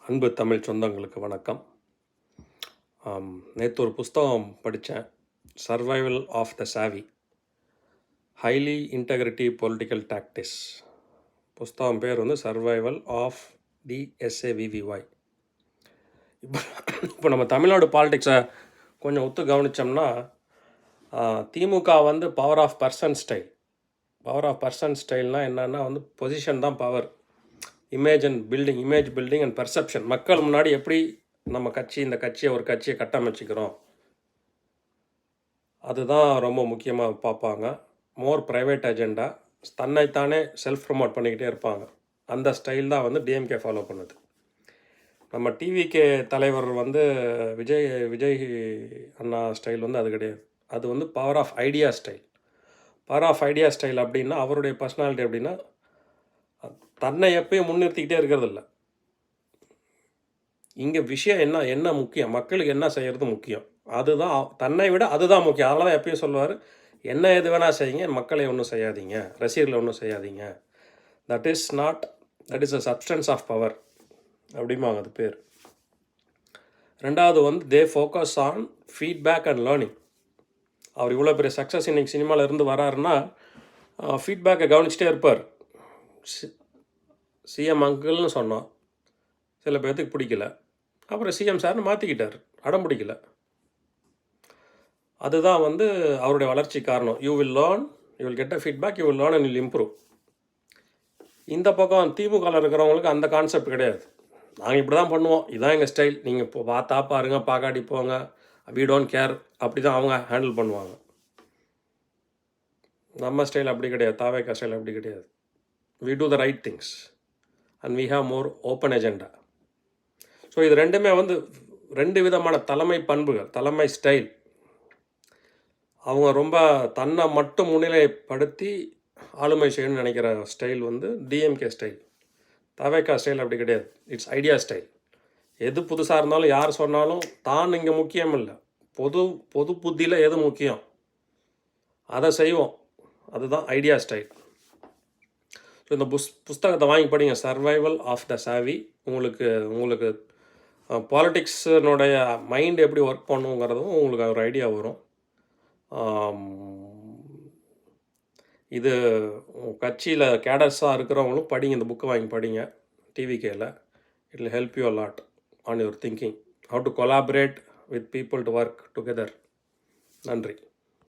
அன்பு தமிழ் சொந்தங்களுக்கு வணக்கம். நேற்று ஒரு புஸ்தகம் படித்தேன், சர்வைவல் ஆஃப் த சாவி, ஹைலி இன்டெகிரிட்டி பொலிட்டிக்கல் டாக்டிக்ஸ். புஸ்தகம் பேர் வந்து சர்வைவல் ஆஃப் தி SAVVY. இப்போ நம்ம தமிழ்நாடு பாலிடிக்ஸை கொஞ்சம் ஒத்து கவனித்தோம்னா, திமுக வந்து power of person style. Power of person ஸ்டைல்னால் என்னென்னா வந்து பொசிஷன் தான் power. Image building and perception. மக்கள் முன்னாடி எப்படி நம்ம இந்த கட்சியை கட்டமைச்சிக்கிறோம், அதுதான் ரொம்ப முக்கியமாக பார்ப்பாங்க. மோர் ப்ரைவேட் அஜெண்டா, தன்னைத்தானே செல்ஃப் ப்ரமோட் பண்ணிக்கிட்டே இருப்பாங்க. அந்த ஸ்டைல் தான் வந்து டிஎம்கே ஃபாலோ பண்ணுது. நம்ம டிவிகே தலைவர் வந்து விஜய் அண்ணா ஸ்டைல் வந்து அது கிடையாது. அது வந்து power of idea style. Power of idea style அப்படின்னா அவருடைய பர்சனாலிட்டி எப்படின்னா, தன்னை எப்பயும் முன்னிறுத்திக்கிட்டே இருக்கிறதில்ல. இங்கே விஷயம் என்ன முக்கியம், மக்களுக்கு என்ன செய்கிறது முக்கியம், அதுதான். தன்னை விட அதுதான் முக்கியம். அதனால தான் எப்பயும் சொல்லுவார், என்ன எது வேணால் செய்யுங்க, மக்களை ஒன்றும் செய்யாதீங்க, ரசிகர்களை ஒன்றும் செய்யாதீங்க. That is a substance of power அப்படிம்பாங்க, அது பேர். ரெண்டாவது வந்து the focus on feedback and learning. அவர் இவ்வளோ பெரிய சக்ஸஸ் இன்றைக்கி சினிமாவில் இருந்து வராருன்னா ஃபீட்பேக்கை கவனிச்சிட்டே இருப்பார். சிஎம் அங்கிள்னு சொன்னோம், சில பேர்த்துக்கு பிடிக்கல, அப்புறம் சிஎம் சார்னு மாற்றிக்கிட்டார், அடம் பிடிக்கல. அதுதான் வந்து அவருடைய வளர்ச்சி காரணம். You will get a feedback, you will learn and will improve. இந்த பக்கம் திமுகவில் இருக்கிறவங்களுக்கு அந்த கான்செப்ட் கிடையாது. நாங்கள் இப்படி தான் பண்ணுவோம், இதுதான் எங்கள் ஸ்டைல், நீங்கள் இப்போ பார்த்தா பாருங்க, பாக்காட்டி போங்க, வி டோன்ட் கேர், அப்படி தான் அவங்க ஹேண்டில் பண்ணுவாங்க. நம்ம ஸ்டைல் அப்படி கிடையாது, தாவேகா ஸ்டைல் அப்படி கிடையாது. We do the right things and we have more open agenda. So இது ரெண்டுமே வந்து ரெண்டு விதமான தலைமை பண்புகள், தலைமை ஸ்டைல். அவங்க ரொம்ப தன்னை மட்டும் முன்னிலைப்படுத்தி ஆளுமை செய்யணும்னு நினைக்கிற ஸ்டைல் வந்து டிஎம்கே ஸ்டைல். தவேகா ஸ்டைல் அப்படி கிடையாது, இட்ஸ் ஐடியா ஸ்டைல். எது புதுசாக இருந்தாலும் யார் சொன்னாலும் தான் இங்கே முக்கியம் இல்லை, பொது புத்தியில் எது முக்கியம் அதை செய்வோம், அதுதான் ஐடியா ஸ்டைல். ஸோ இந்த புஸ்தகத்தை வாங்கி படிங்க, சர்வைவல் ஆஃப் த சாவி. உங்களுக்கு பாலிட்டிக்ஸினுடைய மைண்ட் எப்படி ஒர்க் பண்ணுங்கிறதும் உங்களுக்கு ஒரு ஐடியா வரும். இது கட்சியில் கேடர்ஸாக இருக்கிறவங்களும் படிங்க, இந்த புக்கை வாங்கி படிங்க டிவிகேயில். It will help you a lot on your thinking, how to collaborate with people to work together. நன்றி.